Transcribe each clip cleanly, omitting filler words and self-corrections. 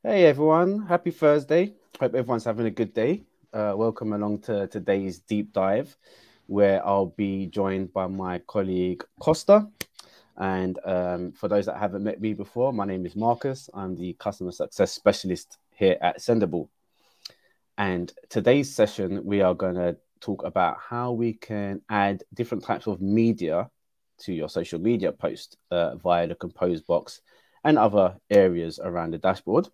Hey everyone, happy Thursday. Hope everyone's having a good day. Welcome along to today's deep dive, where I'll be joined by my colleague Costa. And for those that haven't met me before, my name is Marcus. I'm the customer success specialist here at Sendible. And today's session, we are going to talk about how we can add different types of media to your social media post via the compose box and other areas around the dashboard.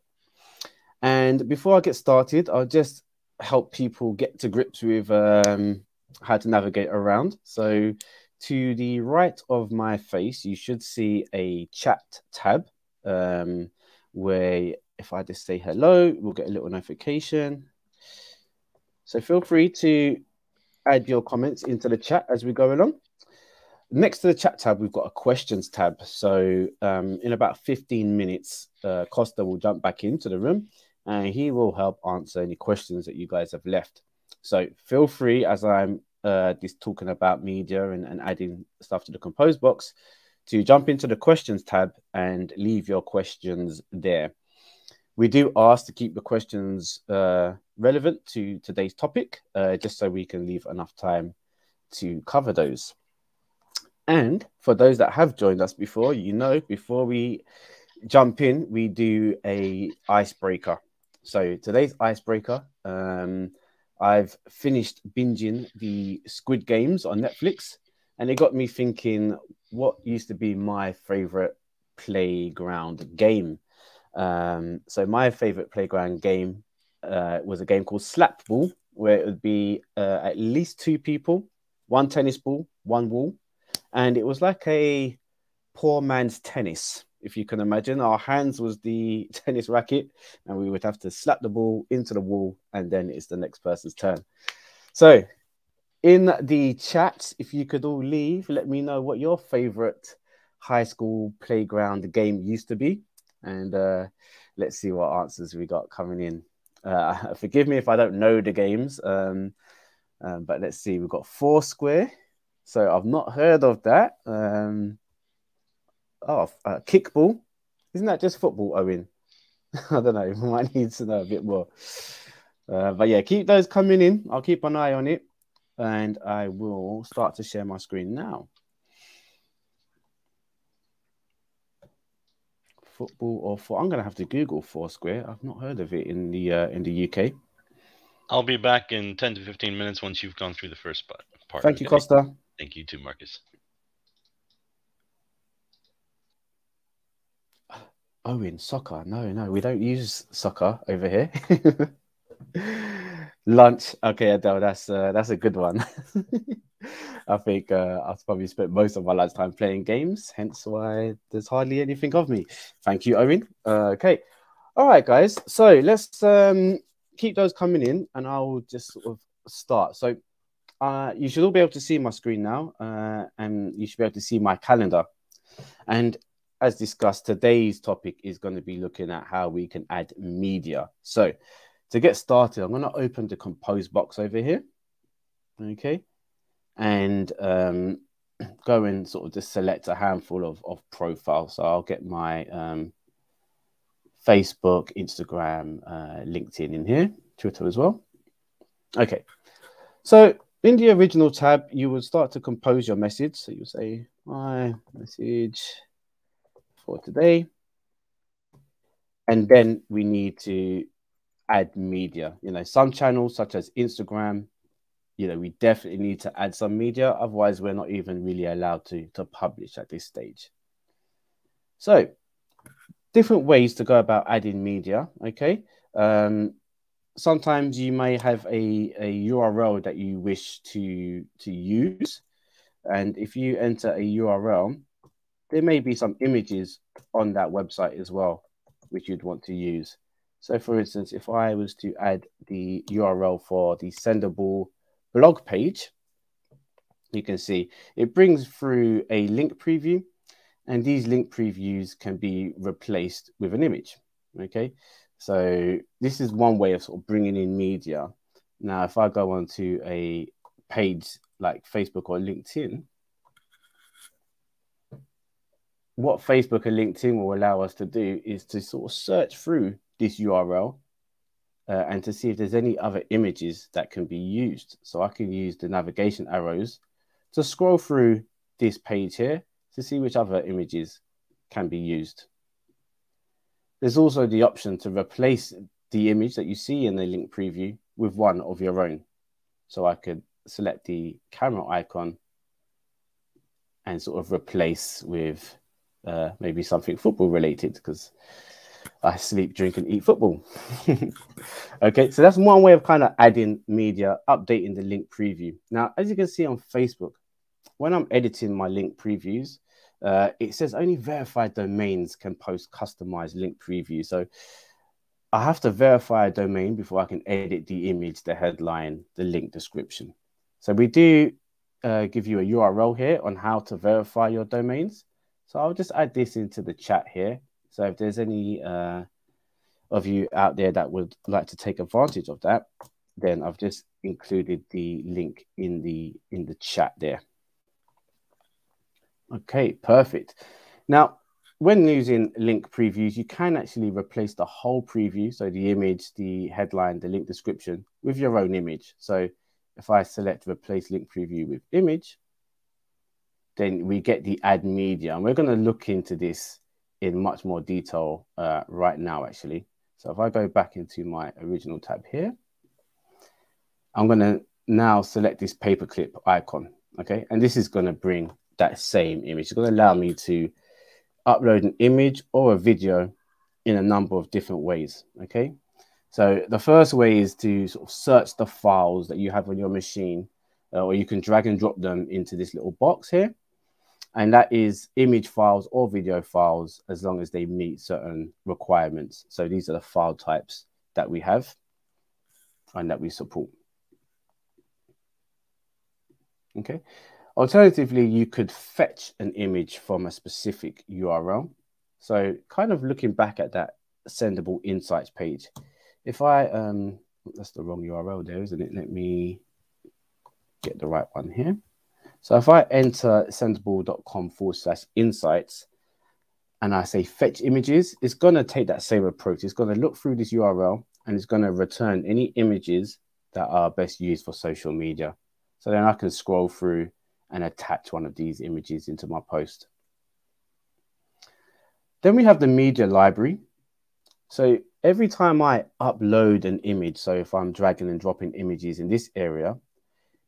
And before I get started, I'll just help people get to grips with how to navigate around. So to the right of my face, you should see a chat tab where if I just say hello, we'll get a little notification. So feel free to add your comments into the chat as we go along. Next to the chat tab, we've got a questions tab. So in about 15 minutes, Costa will jump back into the room and he will help answer any questions that you guys have left. So feel free, as I'm just talking about media and adding stuff to the compose box, to jump into the questions tab and leave your questions there. We do ask to keep the questions relevant to today's topic, just so we can leave enough time to cover those. And for those that have joined us before, before we jump in, we do a icebreaker. So today's icebreaker, I've finished binging the Squid Games on Netflix, and it got me thinking what used to be my favorite playground game. So my favorite playground game was a game called Slap Ball, where it would be at least two people, one tennis ball, one wall. And it was like a poor man's tennis, if you can imagine. Our hands was the tennis racket, and we would have to slap the ball into the wall, and then it's the next person's turn. So in the chat, if you could all leave, let me know what your favorite high school playground game used to be. And let's see what answers we got coming in. Forgive me if I don't know the games, but let's see. We've got Foursquare. So I've not heard of that. Kickball. Isn't that just football, Owen? I don't know. We might need to know a bit more. But yeah, keep those coming in. I'll keep an eye on it. And I will start to share my screen now. Football or I'm going to have to Google Foursquare. I've not heard of it in the UK. I'll be back in 10 to 15 minutes once you've gone through the first part. Thank you, Costa. Thank you too, Marcus. Owen, soccer. No, we don't use soccer over here. Lunch. Okay, Adele, that's a good one. I think I've probably spent most of my lunchtime playing games, hence why there's hardly anything of me. Thank you, Owen. Okay. All right, guys. So let's keep those coming in, and I'll just sort of start. So you should all be able to see my screen now, and you should be able to see my calendar. And as discussed, today's topic is going to be looking at how we can add media. So to get started, I'm going to open the compose box over here. Okay. And go and sort of just select a handful of profiles. So I'll get my Facebook, Instagram, LinkedIn in here, Twitter as well. Okay. So in the original tab, you would start to compose your message. So you say, my message for today. And then we need to add media. Some channels such as Instagram, we definitely need to add some media. Otherwise, we're not even really allowed to publish at this stage. So different ways to go about adding media. Okay. Sometimes you may have a URL that you wish to use. And if you enter a URL, there may be some images on that website as well, which you'd want to use. So for instance, if I was to add the URL for the Sendible blog page, you can see it brings through a link preview, and these link previews can be replaced with an image. Okay, so this is one way of sort of bringing in media. Now, if I go onto a page like Facebook or LinkedIn, what Facebook and LinkedIn will allow us to do is to sort of search through this URL and to see if there's any other images that can be used. So I can use the navigation arrows to scroll through this page here to see which other images can be used. There's also the option to replace the image that you see in the link preview with one of your own. So I could select the camera icon and sort of replace with maybe something football related, because I sleep, drink, and eat football. Okay, so that's one way of kind of adding media, updating the link preview. Now, as you can see on Facebook, when I'm editing my link previews, it says only verified domains can post customized link preview. So I have to verify a domain before I can edit the image, the headline, the link description. So we do give you a URL here on how to verify your domains. So I'll just add this into the chat here. So if there's any of you out there that would like to take advantage of that, then I've just included the link in the chat there. Okay, perfect. Now, when using link previews, you can actually replace the whole preview, so the image, the headline, the link description, with your own image. So if I select replace link preview with image, then we get the add media. And we're going to look into this in much more detail right now, actually. So if I go back into my original tab here, I'm going to now select this paperclip icon, okay? And this is going to bring that same image. It's going to allow me to upload an image or a video in a number of different ways, okay? So the first way is to sort of search the files that you have on your machine, or you can drag and drop them into this little box here. And that is image files or video files, as long as they meet certain requirements. So these are the file types that we have and that we support. Okay. Alternatively, you could fetch an image from a specific URL. So kind of looking back at that Sendible Insights page, if I, that's the wrong URL there, isn't it? Let me get the right one here. So if I enter sendible.com/insights and I say fetch images, it's going to take that same approach. It's going to look through this URL and it's going to return any images that are best used for social media. So then I can scroll through and attach one of these images into my post. Then we have the media library. So every time I upload an image, so if I'm dragging and dropping images in this area,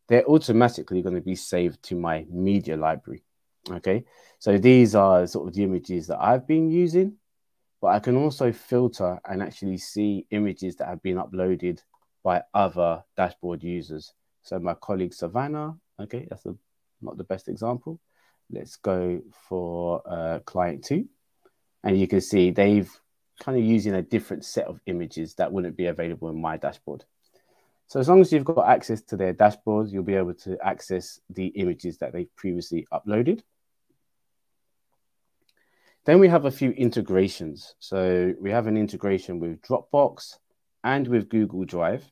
they're automatically going to be saved to my media library. Okay, so these are sort of the images that I've been using, but I can also filter and actually see images that have been uploaded by other dashboard users. So my colleague Savannah, okay, that's not the best example. Let's go for client 2. And you can see they've kind of using a different set of images that wouldn't be available in my dashboard. So as long as you've got access to their dashboards, you'll be able to access the images that they've previously uploaded. Then we have a few integrations. So we have an integration with Dropbox and with Google Drive.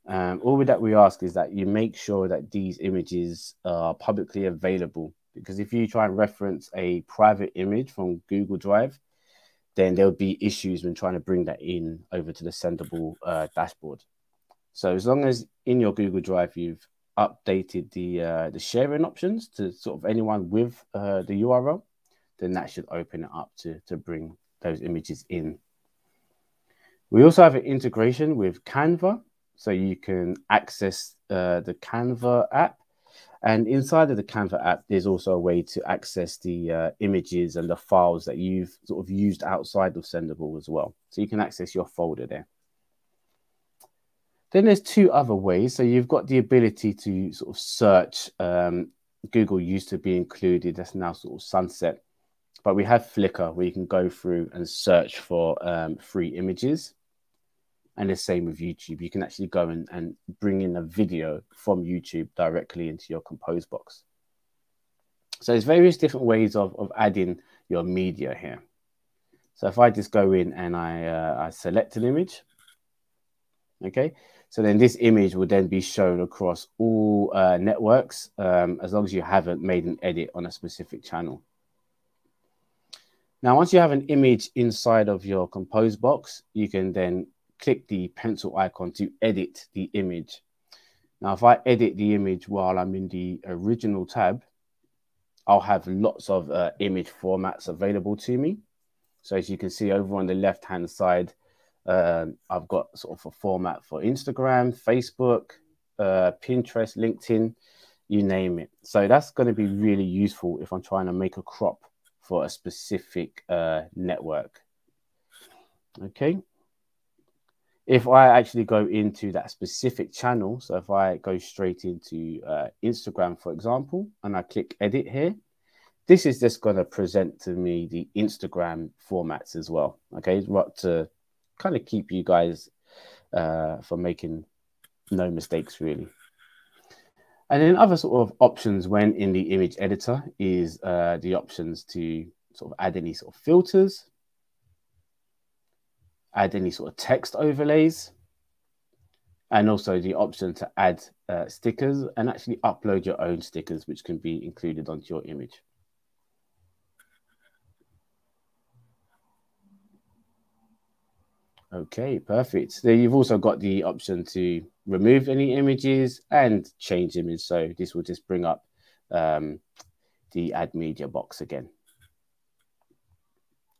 All that we ask is that you make sure that these images are publicly available, because if you try and reference a private image from Google Drive, then there'll be issues when trying to bring that in over to the Sendible dashboard. So as long as in your Google Drive, you've updated the sharing options to sort of anyone with the URL, then that should open it up to bring those images in. We also have an integration with Canva. So you can access the Canva app. And inside of the Canva app, there's also a way to access the images and the files that you've sort of used outside of Sendible as well. So you can access your folder there. Then there's 2 other ways. So you've got the ability to sort of search. Google used to be included. That's now sort of sunset. But we have Flickr, where you can go through and search for free images. And the same with YouTube. You can actually go and bring in a video from YouTube directly into your Compose box. So there's various different ways of adding your media here. So if I just go in and I select an image, okay, so then this image will then be shown across all networks, as long as you haven't made an edit on a specific channel. Now, once you have an image inside of your compose box, you can then click the pencil icon to edit the image. Now, if I edit the image while I'm in the original tab, I'll have lots of image formats available to me. So as you can see over on the left-hand side, I've got sort of a format for Instagram, Facebook, Pinterest, LinkedIn, you name it. So that's going to be really useful if I'm trying to make a crop for a specific network. Okay. If I actually go into that specific channel, so if I go straight into Instagram, for example, and I click edit here, this is just going to present to me the Instagram formats as well. Okay, right, to kind of keep you guys from making no mistakes, really. And then other sort of options when in the image editor is the options to sort of add any sort of filters, add any sort of text overlays, and also the option to add stickers and actually upload your own stickers, which can be included onto your image. Okay, perfect. So you've also got the option to remove any images and change image. So this will just bring up the add media box again.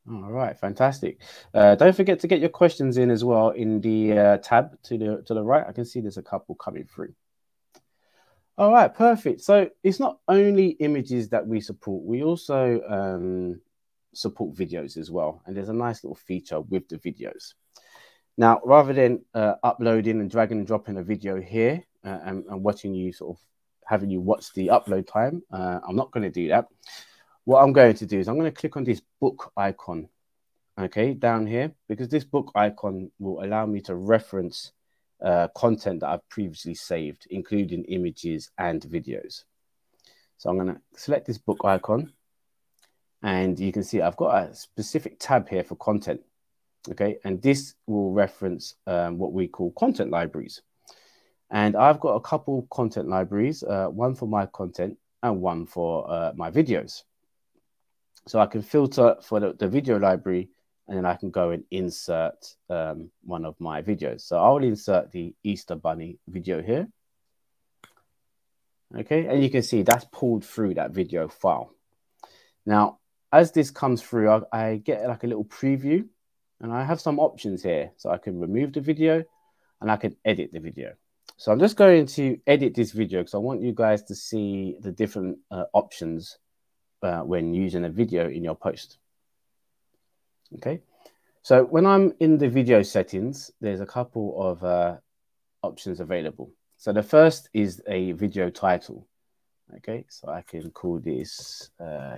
All right, fantastic. Don't forget to get your questions in as well in the tab to the right. I can see there's a couple coming through. All right, perfect. So it's not only images that we support, we also support videos as well. And there's a nice little feature with the videos. Now, rather than uploading and dragging and dropping a video here and watching you sort of having you watch the upload time, I'm not going to do that. What I'm going to do is I'm going to click on this book icon, okay, down here, because this book icon will allow me to reference content that I've previously saved, including images and videos. So I'm going to select this book icon, and you can see I've got a specific tab here for content. Okay, and this will reference what we call content libraries. And I've got a couple content libraries, one for my content and one for my videos. So I can filter for the video library, and then I can go and insert one of my videos. So I'll insert the Easter Bunny video here. Okay, and you can see that's pulled through that video file. Now, as this comes through, I get like a little preview. And I have some options here. So I can remove the video and I can edit the video. So I'm just going to edit this video because I want you guys to see the different options when using a video in your post. Okay. So when I'm in the video settings, there's a couple of options available. So the first is a video title. Okay. So I can call this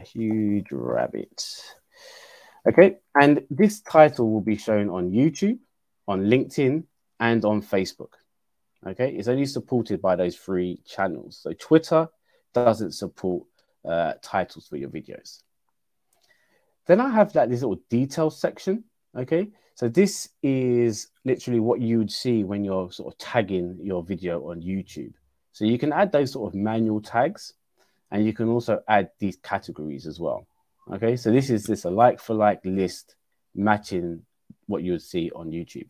Huge Rabbit. Okay, and this title will be shown on YouTube, on LinkedIn, and on Facebook. Okay, it's only supported by those 3 channels. So Twitter doesn't support titles for your videos. Then I have this little details section. Okay, so this is literally what you would see when you're sort of tagging your video on YouTube. So you can add those sort of manual tags, and you can also add these categories as well. Okay, so this is just a like for like list matching what you would see on YouTube.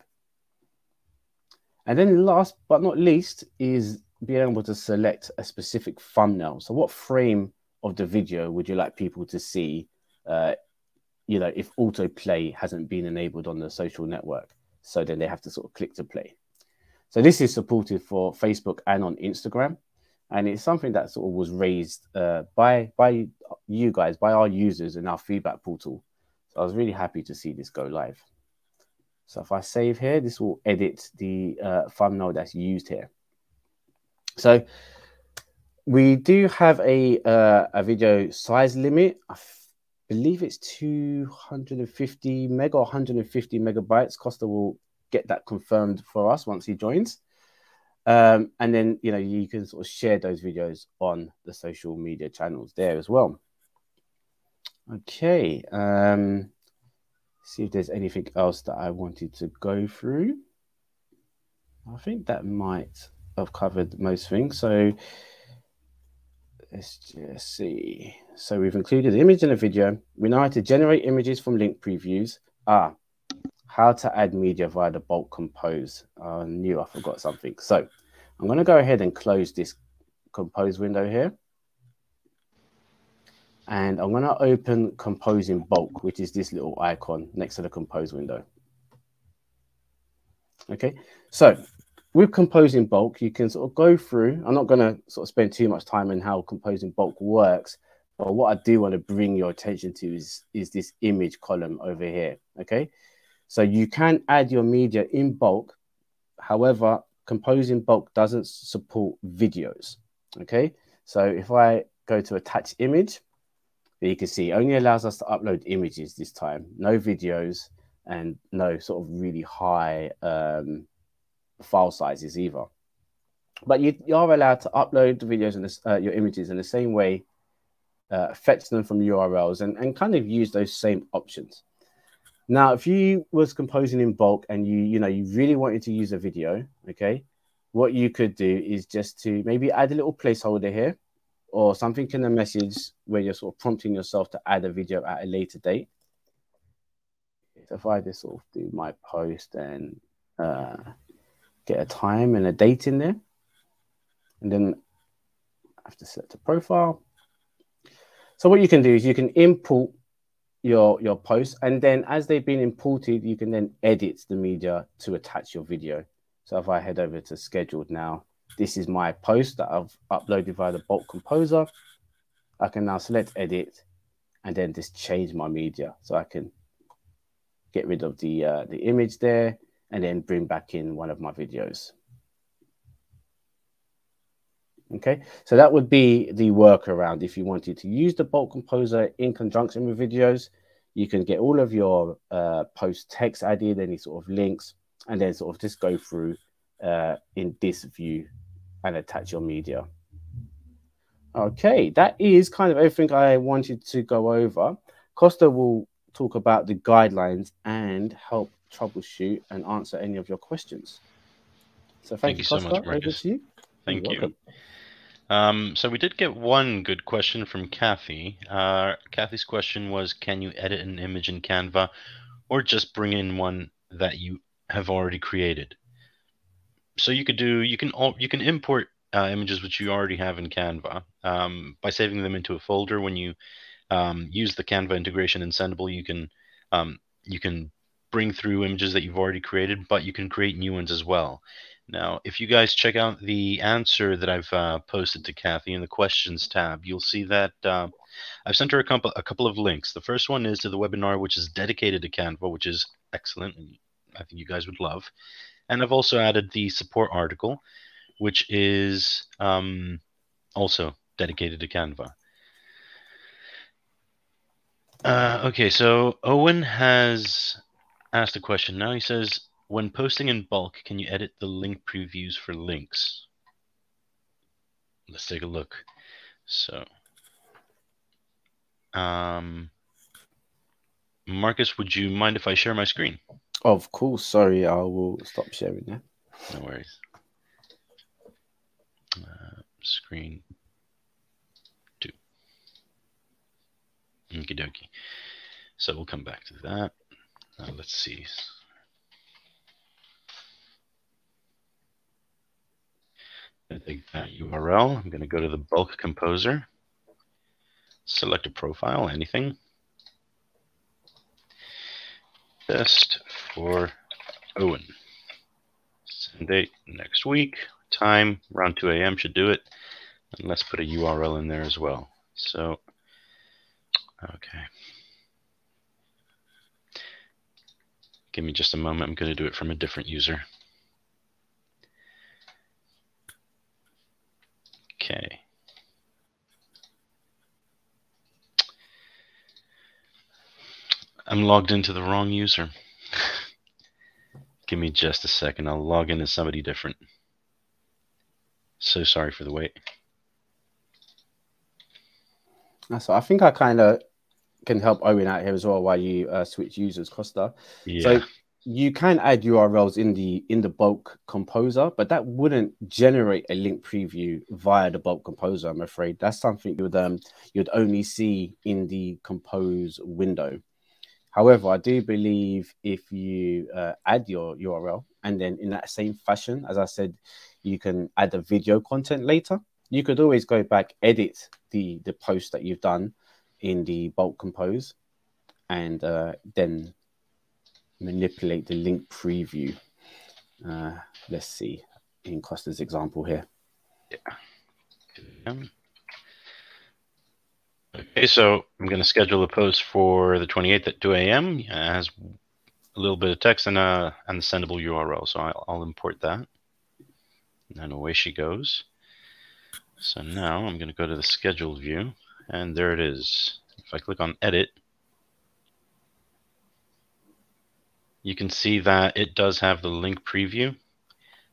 And then last but not least is being able to select a specific thumbnail. So what frame of the video would you like people to see, you know, if autoplay hasn't been enabled on the social network? So then they have to sort of click to play. So this is supported for Facebook and on Instagram. And it's something that sort of was raised by you guys, by our users in our feedback portal. So I was really happy to see this go live. So if I save here, this will edit the thumbnail that's used here. So we do have a video size limit. I believe it's 250 meg or 150 megabytes. Costa will get that confirmed for us once he joins. And then, you know, you can sort of share those videos on the social media channels there as well. Okay. See if there's anything else that I wanted to go through. I think that might have covered most things. So let's just see. So we've included the image and a video. We know how to generate images from link previews. How to add media via the bulk compose. I knew I forgot something. So I'm going to go ahead and close this compose window here. And I'm going to open compose in bulk, which is this little icon next to the compose window. Okay, so with compose in bulk, you can sort of go through. I'm not going to sort of spend too much time on how compose in bulk works, but what I do want to bring your attention to is this image column over here. Okay, so you can add your media in bulk. However, compose in bulk doesn't support videos. Okay, so if I go to attach image, you can see it only allows us to upload images this time, no videos and no sort of really high file sizes either. But you are allowed to upload the videos and your images in the same way, fetch them from URLs and kind of use those same options. Now, if you was composing in bulk and you really wanted to use a video, okay, what you could do is just to maybe add a little placeholder here or something in the message where you're sort of prompting yourself to add a video at a later date. So if I just sort of do my post and get a time and a date in there, and then I have to select a profile. So what you can do is you can import your posts, and then as they've been imported, you can then edit the media to attach your video. So if I head over to scheduled now, this is my post that I've uploaded via the bulk composer. I can now select edit and then just change my media. So I can get rid of the image there and then bring back in one of my videos. Okay, so that would be the workaround. If you wanted to use the bulk composer in conjunction with videos, you can get all of your post text added, any sort of links, and then sort of just go through in this view and attach your media. Okay, that is kind of everything I wanted to go over. Costa will talk about the guidelines and help troubleshoot and answer any of your questions. So thank you, Costa. So much, Marcus. Over to you. Thank you. So we did get one good question from Kathy. Kathy's question was, can you edit an image in Canva or just bring in one that you have already created? So you can import images which you already have in Canva by saving them into a folder. When you use the Canva integration in Sendible, you can bring through images that you've already created, but you can create new ones as well. Now, if you guys check out the answer that I've posted to Kathy in the questions tab, you'll see that I've sent her a couple of links. The first one is to the webinar, which is dedicated to Canva, which is excellent, and I think you guys would love. And I've also added the support article, which is also dedicated to Canva. Okay, so Owen has asked a question. Now he says, when posting in bulk, can you edit the link previews for links? Let's take a look. So, Marcus, would you mind if I share my screen? Of course. Sorry, I will stop sharing now. No worries. Screen 2. Okie dokie. So we'll come back to that. Let's see. I'm going to take that URL. I'm going to go to the bulk composer. Select a profile, anything. Test for Owen. Send date next week. Time around 2 a.m. should do it. And let's put a URL in there as well. So, okay. Give me just a moment. I'm going to do it from a different user. Okay. I'm logged into the wrong user. Give me just a second. I'll log in as somebody different. So sorry for the wait. So I think I kind of can help Owen out here as well while you switch users, Costa. Yeah. you can add URLs in the bulk composer, but that wouldn't generate a link preview via the bulk composer. I'm afraid that's something you'd only see in the compose window. However, I do believe if you add your URL and then in that same fashion, as I said, you can add the video content later. You could always go back, edit the post that you've done in the bulk compose, and then manipulate the link preview. Let's see in Costa's example here. Yeah. Okay, so I'm going to schedule a post for the 28th at 2 a.m. It has a little bit of text and the Sendible URL, so I'll import that. And then away she goes. So now I'm going to go to the scheduled view, and there it is. If I click on edit, you can see that it does have the link preview.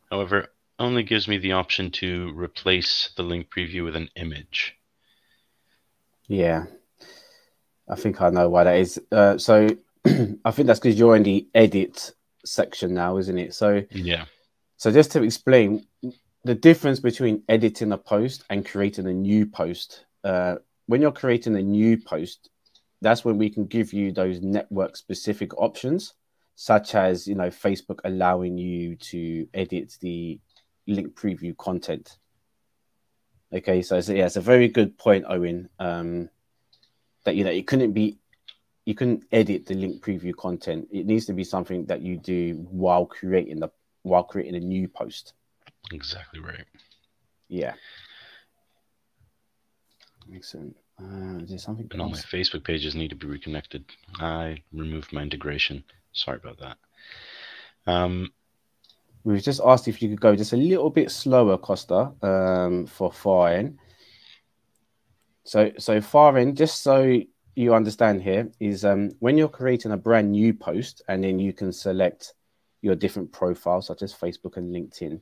However, it only gives me the option to replace the link preview with an image. Yeah, I think I know why that is. So I think that's because you're in the edit section now, isn't it? So yeah. So just to explain the difference between editing a post and creating a new post. When you're creating a new post, that's when we can give you those network specific options, such as, you know, Facebook allowing you to edit the link preview content. Okay, so yeah, it's a very good point, Owen. That, you know, you couldn't edit the link preview content. It needs to be something that you do while creating a new post. Exactly right. Yeah. Excellent. There's something and all my Facebook pages need to be reconnected. I removed my integration. Sorry about that. We was just asked if you could go just a little bit slower, Costa, for far end. So far end, just so you understand here, is when you're creating a brand new post, and then you can select your different profiles, such as Facebook and LinkedIn.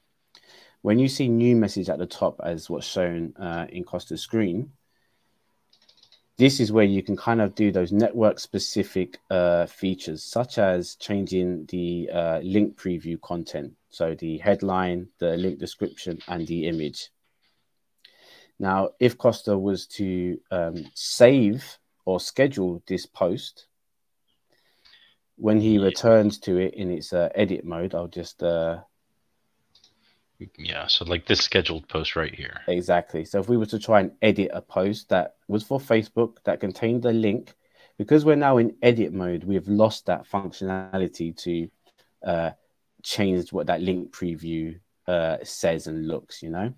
When you see new message at the top, as what's shown in Costa's screen, this is where you can kind of do those network specific features, such as changing the link preview content. So the headline, the link description, and the image. Now, if Costa was to save or schedule this post, when he returns to it in its edit mode, I'll just... yeah, so like this scheduled post right here. Exactly. So if we were to try and edit a post that was for Facebook that contained the link, because we're now in edit mode, we've lost that functionality to change what that link preview says and looks, you know?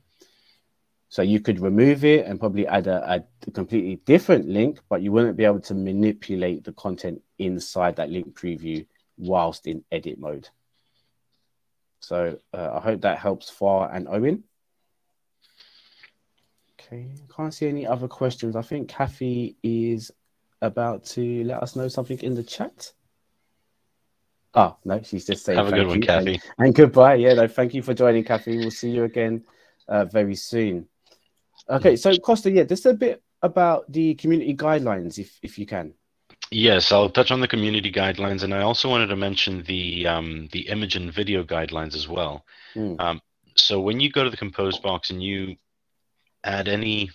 So you could remove it and probably add a completely different link, but you wouldn't be able to manipulate the content inside that link preview whilst in edit mode. So I hope that helps Far and Owen. Okay, can't see any other questions. I think Kathy is about to let us know something in the chat. Oh, no, she's just saying have a good one, Kathy. And goodbye. Yeah, no, thank you for joining, Kathy. We'll see you again very soon. Okay, so Costa, yeah, just a bit about the community guidelines, if you can. Yes, I'll touch on the community guidelines, and I also wanted to mention the image and video guidelines as well. So when you go to the compose box and you add any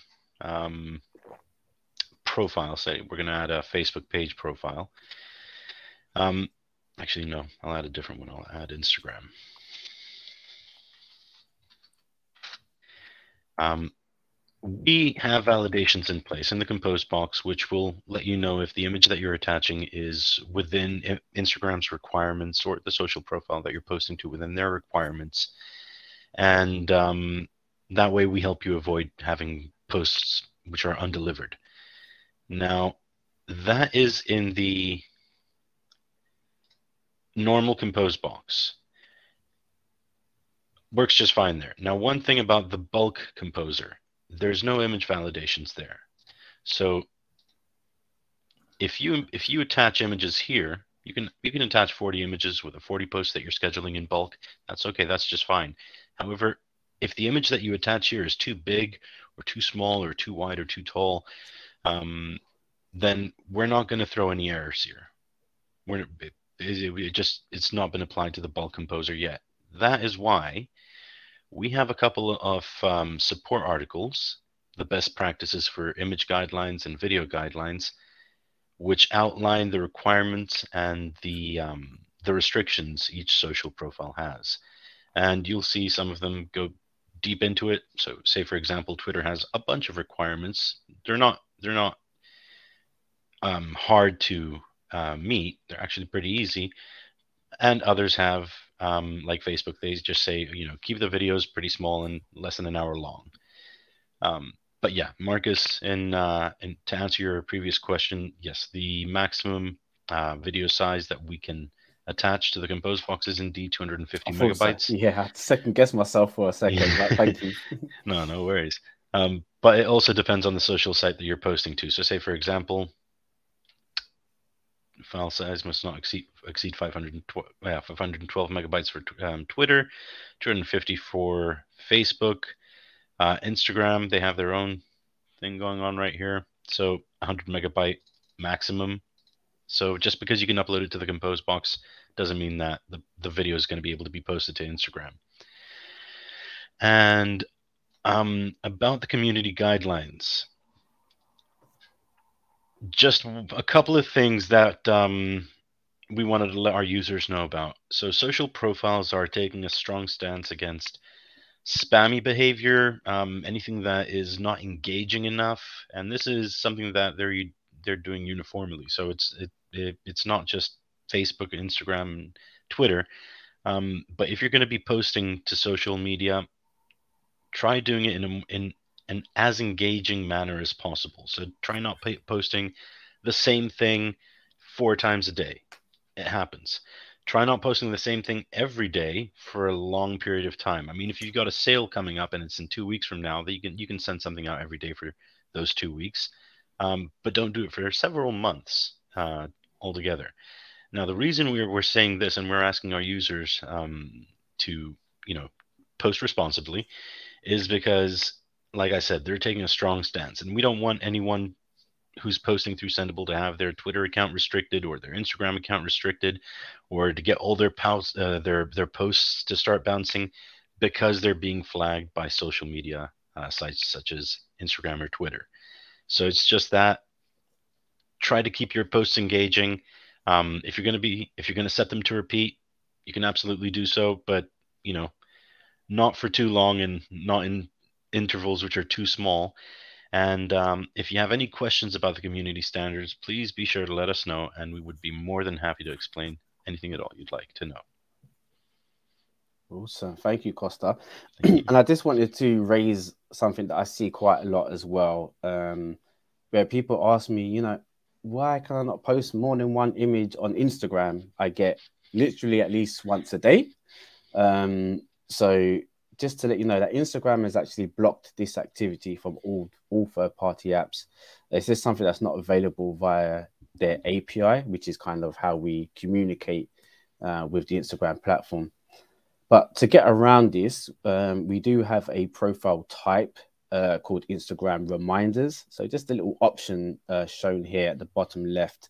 profile, say we're going to add a Facebook page profile. Actually, no, I'll add a different one. I'll add Instagram. We have validations in place in the compose box, which will let you know if the image that you're attaching is within Instagram's requirements or the social profile that you're posting to within their requirements. And that way we help you avoid having posts which are undelivered. Now, that is in the normal compose box. Works just fine there. Now, one thing about the bulk composer, there's no image validations there. So if you attach images here, you can attach 40 images with a 40 post that you're scheduling in bulk. That's okay. That's just fine. However, if the image that you attach here is too big or too small or too wide or too tall, then we're not going to throw any errors here. it's not been applied to the bulk composer yet. That is why we have a couple of support articles, the best practices for image guidelines and video guidelines, which outline the requirements and the restrictions each social profile has. And you'll see some of them go deep into it. So, say for example, Twitter has a bunch of requirements. They're not hard to meet. They're actually pretty easy. And others have, like Facebook, they just say, keep the videos pretty small and less than an hour long. But yeah, Marcus, and to answer your previous question, yes, the maximum video size that we can attach to the compose box is indeed 250 megabytes. So. Yeah, I had to second guess myself for a second, but thank you. No worries. But it also depends on the social site that you're posting to. So say, for example, file size must not exceed 512 megabytes for Twitter, 250 for Facebook. Instagram, they have their own thing going on right here. So 100 megabyte maximum. So just because you can upload it to the compose box doesn't mean that the video is going to be able to be posted to Instagram. And about the community guidelines, just a couple of things that we wanted to let our users know about. So social profiles are taking a strong stance against spammy behavior, anything that is not engaging enough, and this is something that they're doing uniformly. So it's not just Facebook, Instagram, Twitter, but if you're going to be posting to social media, try doing it in an as engaging manner as possible. So try not posting the same thing 4 times a day. It happens. Try not posting the same thing every day for a long period of time. I mean, if you've got a sale coming up and it's in 2 weeks from now, that you can send something out every day for those 2 weeks, but don't do it for several months altogether. Now, the reason we're saying this and we're asking our users to post responsibly is because, like I said, they're taking a strong stance, and we don't want anyone who's posting through Sendible to have their Twitter account restricted or their Instagram account restricted, or to get all their posts to start bouncing because they're being flagged by social media sites such as Instagram or Twitter. So it's just that try to keep your posts engaging. If you're going to set them to repeat, you can absolutely do so, but not for too long and not in intervals which are too small. And if you have any questions about the community standards, please be sure to let us know, and we would be more than happy to explain anything at all you'd like to know. Awesome. Thank you, Costa. Thank you. And I just wanted to raise something that I see quite a lot as well, where people ask me, why can I not post more than one image on Instagram? I get literally at least once a day. So just to let you know that Instagram has actually blocked this activity from all third-party apps. It's just something that's not available via their API, which is kind of how we communicate with the Instagram platform. But to get around this, we do have a profile type called Instagram reminders. So just a little option shown here at the bottom left.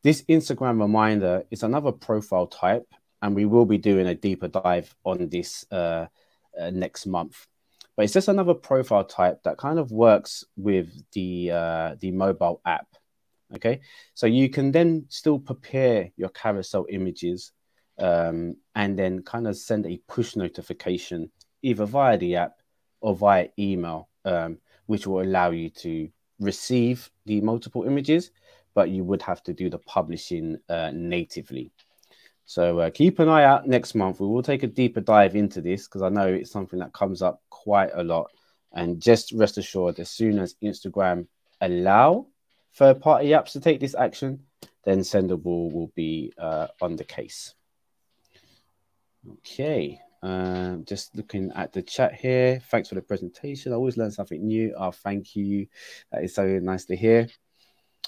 This Instagram reminder is another profile type, and we will be doing a deeper dive on this next month. But it's just another profile type that kind of works with the mobile app. Okay, so you can then still prepare your carousel images and then kind of send a push notification either via the app or via email, which will allow you to receive the multiple images, but you would have to do the publishing natively. So keep an eye out next month. We will take a deeper dive into this because I know it's something that comes up quite a lot. And just rest assured, as soon as Instagram allow third-party apps to take this action, then Sendible will be on the case. Okay, just looking at the chat here. Thanks for the presentation. I always learn something new. Oh, thank you. That is so nice to hear.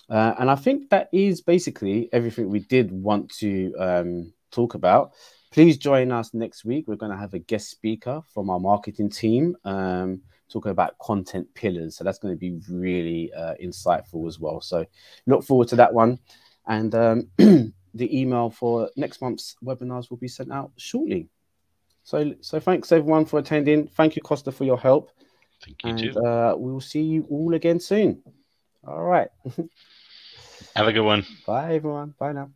And I think that is basically everything we did want to talk about. Please join us next week. We're going to have a guest speaker from our marketing team talking about content pillars. So that's going to be really insightful as well. So look forward to that one. And the email for next month's webinars will be sent out shortly. So thanks everyone for attending. Thank you, Costa, for your help. Thank you And too. we will see you all again soon. All right. Have a good one. Bye, everyone. Bye now.